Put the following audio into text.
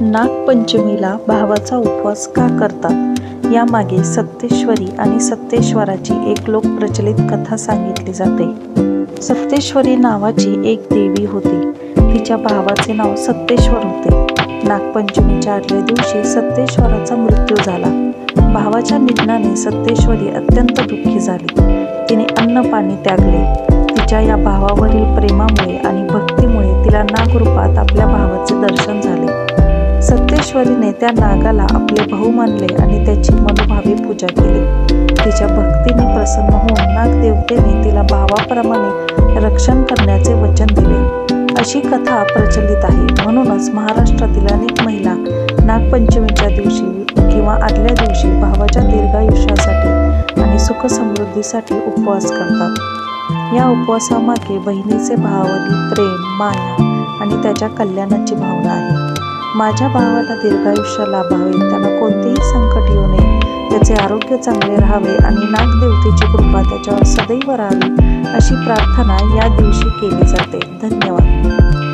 नागपंचमीला भावाचा उपवास का करतात यामागे सत्तेश्वरी आणि सत्तेश्वराची एक लोकप्रचलित कथा सांगितली जाते। सत्तेश्वरी नावाची एक देवी होती। तिच्या भावाचे नाव सत्तेश्वर होते। नागपंचमीच्या आदल्या दिवशी सत्तेश्वराचा मृत्यू झाला। भावाच्या निधनाने सत्तेश्वरी अत्यंत दुःखी झाली। तिने अन्न पाणी त्यागले। तिच्या या भावावरील प्रेमामुळे आणि भक्तीमुळे तिला नागरूपात आपल्या भावाचे दर्शन झाले। सत्तेश्वरीने त्या नागाला आपले भाऊ मानले आणि त्याची मनोभावे पूजा केली। तिच्या भक्तीने प्रसन्न होऊन नागदेवतेने तिला भावाप्रमाणे रक्षण करण्याचे वचन दिले, अशी कथा प्रचलित आहे। म्हणूनच महाराष्ट्रातील अनेक महिला नागपंचमीच्या दिवशी किंवा आदल्या दिवशी भावाच्या दीर्घायुष्यासाठी आणि सुखसमृद्धीसाठी उपवास करतात। या उपवासामागे बहिणीचे भावावरील प्रेम, माया आणि त्याच्या कल्याणाची भावना आहे। माझ्या भावाला दीर्घायुष्य लाभावे, त्यांना कोणतेही संकट येऊ नये, त्याचे आरोग्य चांगले राहावे आणि नागदेवतेची कृपा त्याच्यावर सदैव राहावी, अशी प्रार्थना या दिवशी केली जाते। धन्यवाद।